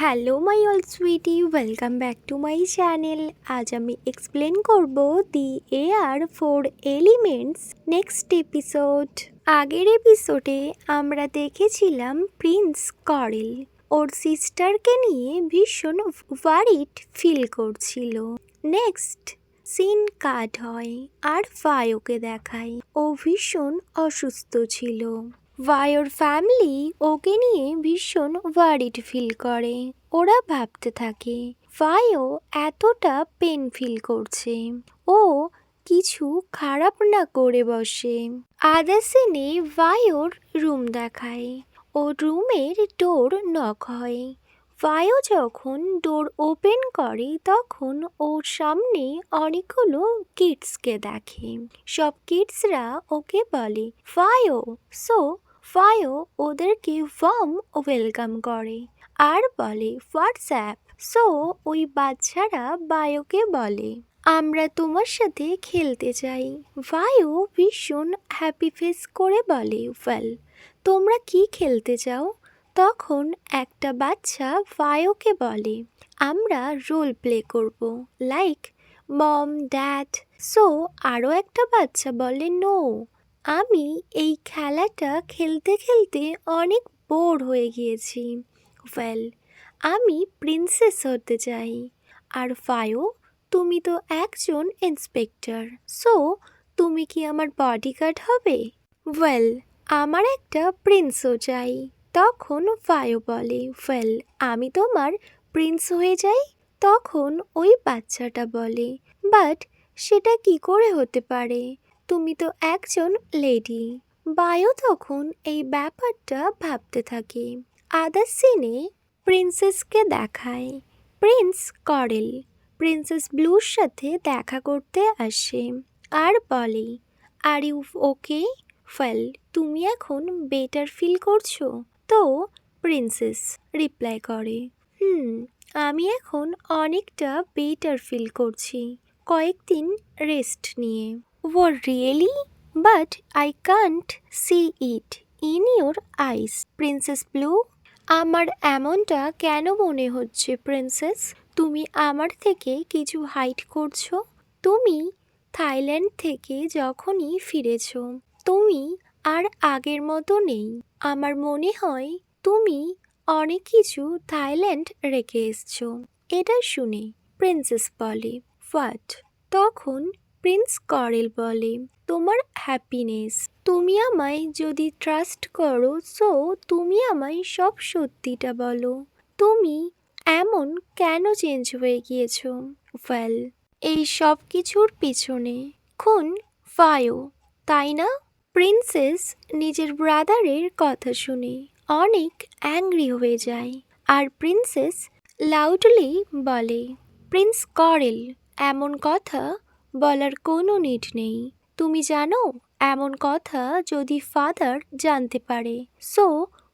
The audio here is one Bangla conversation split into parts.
Hello my all sweety, welcome back to my channel. আজ আমি এক্সপ্লেন করব the air four elements next episode. আগের এপিসোডে আমরা দেখেছিলাম প্রিন্স করেল ওর সিস্টারকে নিয়ে ভীষণ ওয়ারিড ফিল করছিল। নেক্সট সিন কাট হয় আর ফায়োকে দেখায় ও ভীষণ অসুস্থ ছিল। ভায়োর ফ্যামিলি ওকে নিয়ে ভীষণ ওয়ারিড ফিল করে। ওরা ভাবতে থাকে ভাইও এতটা পেন ফিল করছে, ও কিছু খারাপ না করে বসে। আদার সিনে ভায়োর রুম দেখায়, ও রুমের ডোর নক হয়। ভায়ো যখন ডোর ওপেন করে তখন ওর সামনে অনেকগুলো কিডসকে দেখে। সব কিডসরা ওকে বলে ভায়ো। ভায়ো ওদেরকে ওয়ার্ম ওয়েলকাম করে আর বলে হোয়াটসঅ্যাপ। ওই বাচ্চারা ভায়োকে বলে আমরা তোমার সাথে খেলতে চাই। ভায়ো ভীষণ হ্যাপি ফেস করে বলে ওয়েল, তোমরা কি খেলতে চাও? তখন একটা বাচ্চা ভায়োকে বলে আমরা রোল প্লে করব, লাইক মম ড্যাড। আরও একটা বাচ্চা বলে নো, আমি এই খেলাটা খেলতে খেলতে অনেক বোর হয়ে গিয়েছি। ওয়েল, আমি প্রিন্সেস হতে চাই। আর ফায়ো, তুমি তো একজন ইন্সপেক্টর, তুমি কি আমার বডিগার্ড হবে? ওয়েল, আমার একটা প্রিন্সও চাই। তখন ফায়ো বলে ওয়েল, আমি তোমার প্রিন্স হয়ে যাই। তখন ওই বাচ্চাটা বলে বাট সেটা কি করে হতে পারে, তুমি তো একজন লেডি। বায়ো তখন এই ব্যাপারটা ভাবতে থাকে। আদার সিনে প্রিন্সেসকে দেখায়। প্রিন্স করেল প্রিন্সেস ব্লুর সাথে দেখা করতে আসে আর বলে আর ইউ ওকে? ওয়েল, তুমি এখন বেটার ফিল করছো তো? প্রিন্সেস রিপ্লাই করে আমি এখন অনেকটা বেটার ফিল করছি, কয়েকদিন রেস্ট নিয়ে। Oh really? But I can't see it in your eyes princess blue. আমার এমনটা কেন মনে হচ্ছে প্রিন্সেস? তুমি আমার থেকে কিছু হাইড করছো। তুমি থাইল্যান্ড থেকে যখনই ফিরেছ তুমি আর আগের মতো নেই। আমার মনে হয় তুমি অনেক কিছু থাইল্যান্ড রেখে এসছো। এটা শুনে প্রিন্সেস বলে হোয়াট? তখন প্রিন্স করেল বলে তোমার হ্যাপিনেস। তুমি আমায় যদি ট্রাস্ট করো তুমি আমায় সব সত্যিটা বলো। তুমি এমন কেন চেঞ্জ হয়ে গিয়েছো? ওয়েল, এই সব কিছুর পিছনে খুন ফায়ো, তাই না? প্রিন্সেস নিজের ব্রাদারের কথা শুনে অনেক অ্যাংরি হয়ে যায় আর প্রিন্সেস লাউডলি বলে প্রিন্স করেল, এমন কথা বলার কোনো নিড নেই। তুমি জানো এমন কথা যদি ফাদার জানতে পারে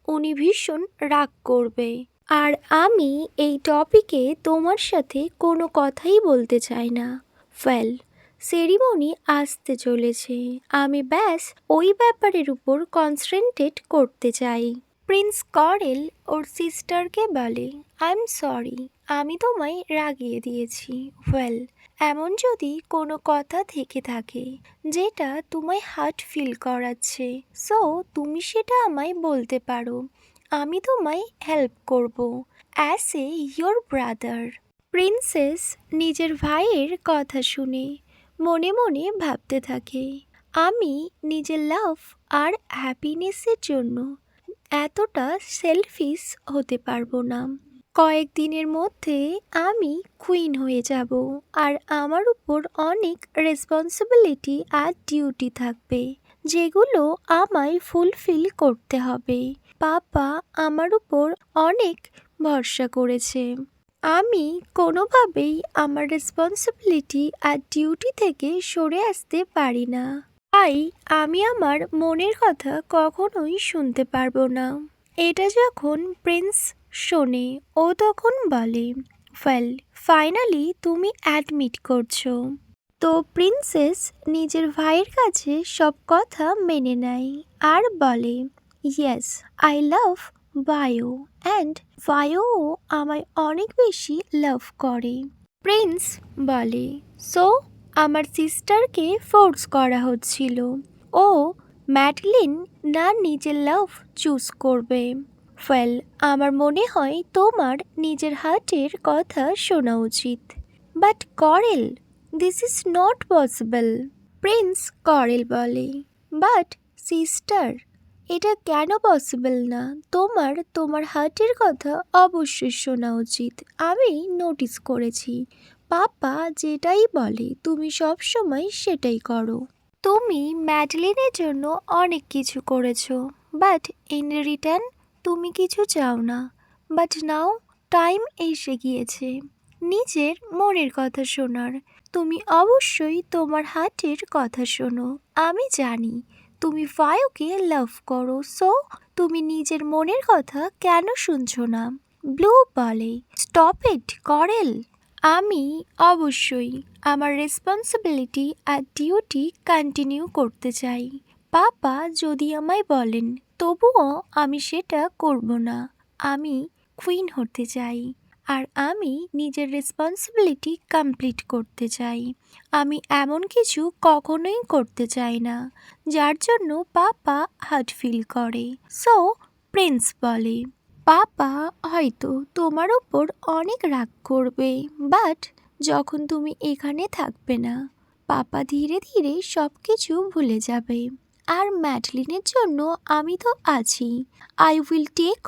উনি ভীষণ রাগ করবে। আর আমি এই টপিকে তোমার সাথে কোনো কথাই বলতে চাই না। ওয়েল, সেরিমনি আসতে চলেছে, আমি ব্যাস ওই ব্যাপারের উপর কনসেন্ট্রেট করতে চাই। প্রিন্স করেল ওর সিস্টারকে বলে আই এম সরি, আমি তোমায় রাগিয়ে দিয়েছি। ওয়েল, এমন যদি কোনো কথা থেকে থাকে যেটা তোমায় হার্ট ফিল করাচ্ছে তুমি সেটা আমায় বলতে পারো, আমি তোমায় হেল্প করব as a your brother. Princess নিজের ভাইয়ের কথা শুনে মনে মনে ভাবতে থাকে আমি নিজের লাভ আর হ্যাপিনেসের জন্য এতটা সেলফিশ হতে পারবো না। কয়েকদিনের মধ্যে আমি কুইন হয়ে যাব আর আমার উপর অনেক রেসপন্সিবিলিটি আর ডিউটি থাকবে যেগুলো আমায় ফুলফিল করতে হবে। পাপা আমার উপর অনেক ভরসা করেছে, আমি কোনোভাবেই আমার রেসপন্সিবিলিটি আর ডিউটি থেকে সরে আসতে পারি না। তাই আমি আমার মনের কথা কখনোই শুনতে পারবো না। এটা যখন প্রিন্স শোনে ও তখন বলে ওয়েল, ফাইনালি তুমি অ্যাডমিট করছো। তো প্রিন্সেস নিজের ভাইয়ের কাছে সব কথা মেনে নেয় আর বলে yes, I love Bio and Fio আমায় অনেক বেশি লাভ করে। প্রিন্স বলে, সো আমার সিস্টারকে ফোর্স করা হচ্ছিল। ও ম্যাডলিন না নিজের লাভ চুজ করবে। ওয়েল, আমার মনে হয় তোমার নিজের হার্টের কথা শোনা উচিত। But Corel, this is not possible. Prince Corel বলে, বাট সিস্টার, এটা কেন পসিবল না? তোমার হার্টের কথা অবশ্যই শোনা উচিত। আমি নোটিস করেছি পাপা যেটাই বলে তুমি সবসময় সেটাই করো। তুমি ম্যাডলিনের জন্য অনেক কিছু করেছো, বাট ইন রিটার্ন তুমি কিছু চাও না। বাট নাও টাইম এসে গিয়েছে নিজের মনের কথা শোনার। তুমি অবশ্যই তোমার হার্টের কথা শোনো। আমি জানি তুমি ফায়োকে লাভ করো, সো তুমি নিজের মনের কথা কেন শুনছো না? ব্লু বলে, স্টপ ইট করেল। আমি অবশ্যই আমার রেসপন্সিবিলিটি আর ডিউটি কন্টিনিউ করতে চাই। পাপা যদি আমায় বলেন, তবুও আমি সেটা করব না। আমি কুইন হতে চাই, আর আমি নিজের রেসপন্সিবিলিটি কমপ্লিট করতে চাই। আমি এমন কিছু কখনোই করতে চাই না যার জন্য পাপা হার্ট ফিল করে। সো প্রিন্স বলে, পাপা হয়তো তোমার ওপর অনেক রাগ করবে, বাট যখন তুমি এখানে থাকবে না, পাপা ধীরে ধীরে সব কিছু ভুলে যাবে। আর ম্যাডলিনের জন্য আমি তো আছি। I will take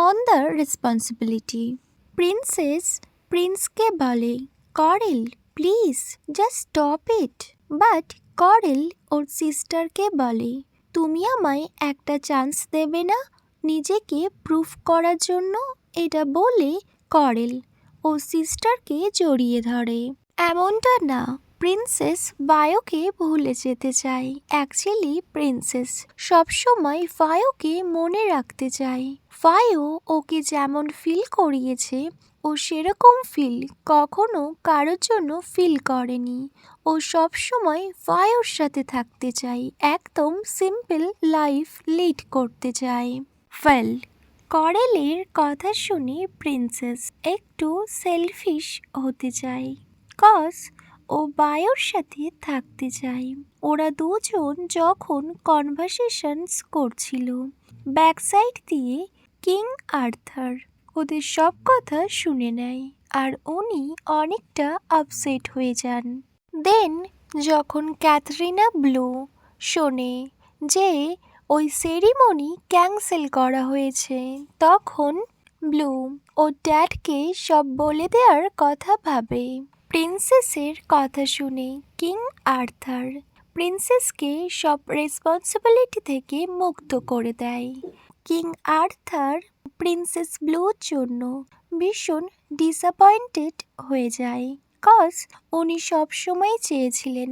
on the responsibility. প্রিন্সকে বলে, Carol please just stop it. But Carol ওর সিস্টারকে বলে, তুমি আমায় একটা চান্স দেবে না নিজেকে প্রুফ করার জন্য? এটা বলে করেল ও সিস্টারকে জড়িয়ে ধরে। এমনটা না, প্রিন্সেস বায়োকে ভুলে যেতে চায়। অ্যাকচুয়ালি প্রিন্সেস সবসময় ফায়োকে মনে রাখতে চায়। ফায়ো ওকে যেমন ফিল করিয়েছে, ও সেরকম ফিল কখনো কারোর জন্য ফিল করেনি। ও সবসময় ফায়োর সাথে থাকতে চায়, একদম সিম্পল লাইফ লিড করতে চায়। ওয়েল, করেলের কথা শুনে প্রিন্সেস একটু সেলফিশ হতে চায়, কজ ও বায়োর সাথে থাকতে চায়। ওরা দুজন যখন কনভারসেশনস করছিল ব্যাকসাইড দিয়ে, কিং আর্থার ওদের সব কথা শুনে নেয়, আর উনি অনেকটা আপসেট হয়ে যান। দেন যখন ক্যাথরিনা ব্লু শোনে যে ওই সেরিমনি ক্যান্সেল করা হয়েছে, তখন ব্লু ও ড্যাডকে সব বলে দেওয়ার কথা ভাবে। প্রিন্সেসের কথা শুনে কিং আর্থার প্রিন্সেসকে সব রেসপন্সিবিলিটি থেকে মুক্ত করে দেয়। কিং আর্থার প্রিন্সেস ব্লুর জন্য ভীষণ ডিসঅ্যাপয়েন্টেড হয়ে যায়, কজ উনি সবসময় চেয়েছিলেন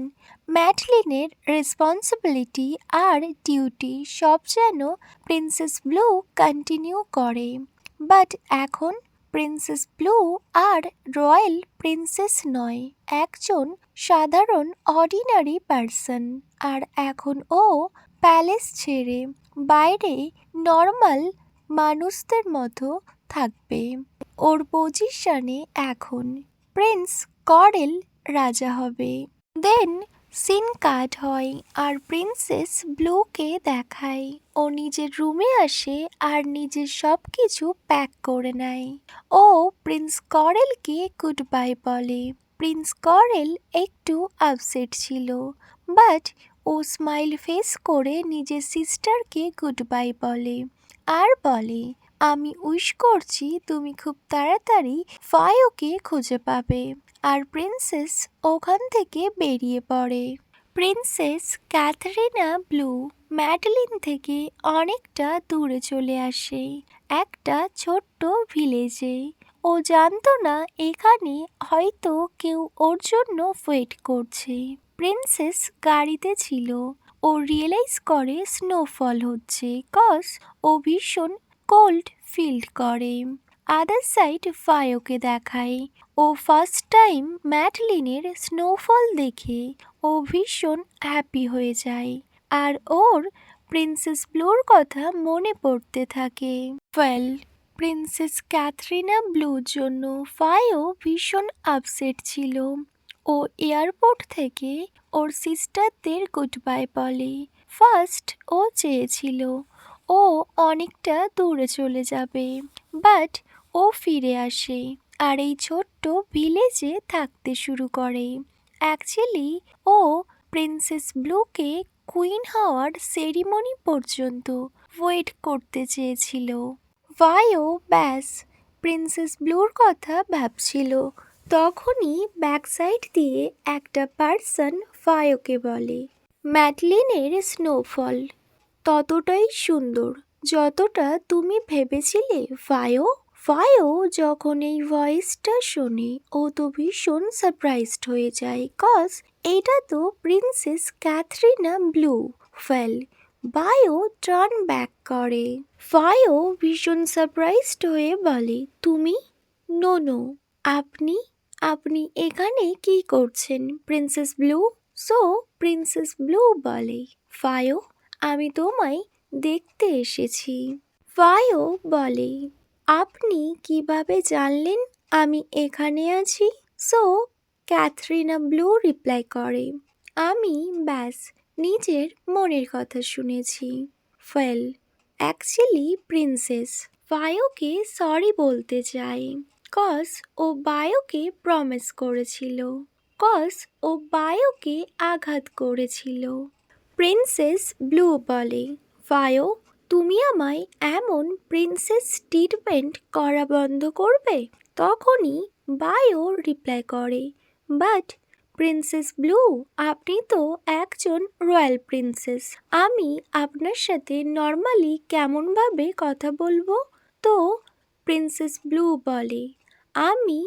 ম্যাডলিনের রেসপন্সিবিলিটি আর ডিউটি সব যেন প্রিন্সেস ব্লু কন্টিনিউ করে। বাট এখন প্রিন্সেস ব্লু আর রয়্যাল প্রিন্সেস নয়, একজন সাধারণ অর্ডিনারি পার্সন। আর এখন ও প্যালেস ছেড়ে বাইরে নর্মাল মানুষদের মতো থাকবে। ওর পজিশনে এখন প্রিন্স করেল রাজা হবে। দেন সিন কাট হয় আর প্রিন্সেস ব্লুকে দেখায়। ও নিজের রুমে আসে আর নিজের সব কিছু প্যাক করে নেয়। ও প্রিন্স করেলকে গুড বাই বলে। প্রিন্স করেল একটু আপসেট ছিল, বাট ও স্মাইল ফেস করে নিজের সিস্টারকে গুড বাই বলে, আর বলে, আমি উইশ করছি তুমি খুব তাড়াতাড়ি ফায়োকে খুঁজে পাবে। আর প্রিন্সেস ওখান থেকে বেরিয়ে পড়ে। প্রিন্সেস ক্যাথরিনা ব্লু ম্যাডলিন থেকে অনেকটা দূরে চলে আসে, একটা ছোট্ট ভিলেজে। ও জানতো না এখানে হয়তো কেউ ওর জন্য ওয়েট করছে। প্রিন্সেস গাড়িতে ছিল। ও রিয়েলাইজ করে স্নোফল হচ্ছে, কজ ও ভীষণ কোল্ড ফিল করে। আদার সাইড ফায়োকে দেখায়। ও ফার্স্ট টাইম ম্যাডলিনের স্নোফল দেখে ও ভীষণ হ্যাপি হয়ে যায়, আর ওর প্রিন্সেস ব্লুর কথা মনে পড়তে থাকে। ওয়েল, প্রিন্সেস ক্যাথরিনা ব্লুর জন্য ফায়ো ভীষণ আপসেট ছিল। ও এয়ারপোর্ট থেকে ওর সিস্টারদের গুড বাই বলে। ফার্স্ট ও চেয়েছিল ও অনেকটা দূরে চলে যাবে, বাট ও ফিরে আসে আর এই ছোট্ট ভিলেজে থাকতে শুরু করে। অ্যাকচুয়ালি ও প্রিন্সেস ব্লুকে কুইন হওয়ার সেরিমনি পর্যন্ত ওয়েট করতে চেয়েছিল। ফায়ো ব্যাস প্রিন্সেস ব্লুর কথা ভাবছিল, তখনই ব্যাকসাইড দিয়ে একটা পার্সন ফায়োকে বলে, ম্যাডলিনের স্নোফল ততটাই সুন্দর যতটা তুমি ভেবেছিলে ফায়ো। ফায়ো যখন এই ভয়েসটা শোনে ও তো ভীষণ সারপ্রাইজড হয়ে যায়, কজ এটা তো princess Katharina blue. Fail bio turn back করে। ফায়ো ভীষণ সারপ্রাইজড হয়ে বলে, তুমি? নো নো, আপনি আপনি এখানে কি করছেন princess blue? So princess blue বলে, ফায়ো আমি তোমায় দেখতে এসেছি। ফায়ো বলে, আপনি কিভাবে জানলেন আমি এখানে আছি? সো ক্যাথরিনা ব্লু রিপ্লাই করে, আমি ব্যাস নিজের মনের কথা শুনেছি। ফেল অ্যাকচুয়ালি প্রিন্সেস ফায়োকে সরি বলতে চাই, কজ ও বায়োকে প্রমিস করেছিল, কজ ও বায়োকে আঘাত করেছিল। প্রিন্সেস ব্লু বলে, ফায়ো তুমি আমায় এমন প্রিন্সেস ট্রিটমেন্ট করা বন্ধ করবে? তখনই বায়ো রিপ্লাই করে, বাট প্রিন্সেস ব্লু আপনি তো একজন রয়্যাল প্রিন্সেস, আমি আপনার সাথে নর্মালি কেমনভাবে কথা বলবো? তো প্রিন্সেস ব্লু বলে, আমি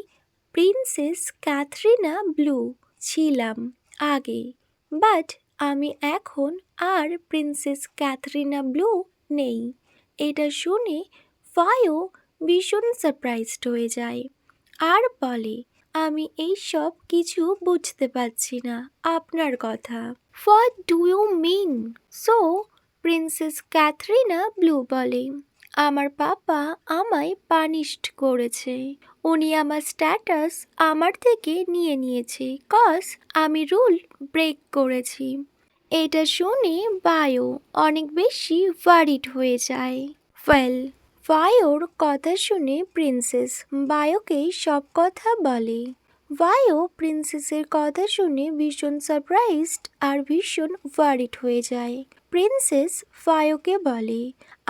প্রিন্সেস ক্যাথরিনা ব্লু ছিলাম আগে, বাট আমি এখন আর প্রিন্সেস ক্যাথরিনা ব্লু নেই। এটা শুনে ফায়ো ভীষণ সারপ্রাইজড হয়ে যায় আর বলে, আমি এই সব কিছু বুঝতে পারছি না আপনার কথা। What do you mean? So princess Katharina blue বলে, আমার পাপা আমায় পানিশড করেছে, উনি আমার স্ট্যাটাস আমার থেকে নিয়ে নিয়েছে, কজ আমি রুল ব্রেক করেছি। এটা শুনে বায়ো অনেক বেশি ওয়ারিড হয়ে যায়। ওয়েল বায়োর কথা শুনে প্রিন্সেস বায়োকে সব কথা বলে। বায়ো প্রিন্সেসের কথা শুনে ভীষণ সারপ্রাইজড আর ভীষণ ওয়ারিড হয়ে যায়। প্রিন্সেস ফায়োকে বলে,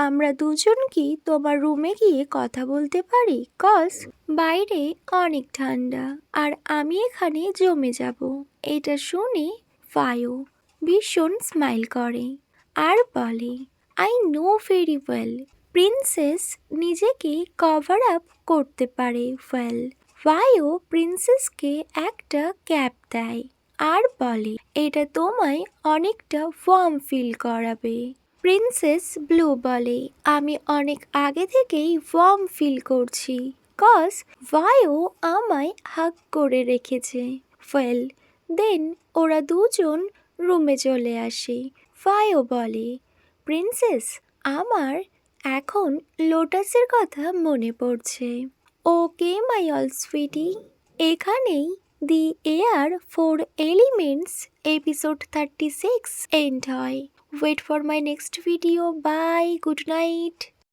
আমরা দুজন কি তোমার রুমে গিয়ে কথা বলতে পারি? কজ বাইরে অনেক ঠান্ডা আর আমি এখানে জমে যাব। এটা শুনে ফায়ো ভীষণ স্মাইল করে আর বলে, I know very well princess নিজেকে কভার আপ করতে পারে ওয়েল। ফায়ো প্রিন্সেসকে একটা ক্যাপ দেয় আর বলে, এটা তোমায় অনেকটা ওয়ার্ম ফিল করাবে। প্রিন্সেস ব্লু বলে, আমি অনেক আগে থেকেই ওয়ার্ম ফিল করছি, কজ ফায়ো আমায় হাগ করে রেখেছে। ওয়েল দেন ওরা দুজন রুমে চলে আসে। ফায়ো বলে, প্রিন্সেস আমার এখন লোটাসের কথা মনে পড়ছে। ওকে মাই অল সুইটি, এখানেই the air four elements episode 36 end হয়। Wait for my next video. Bye, good night.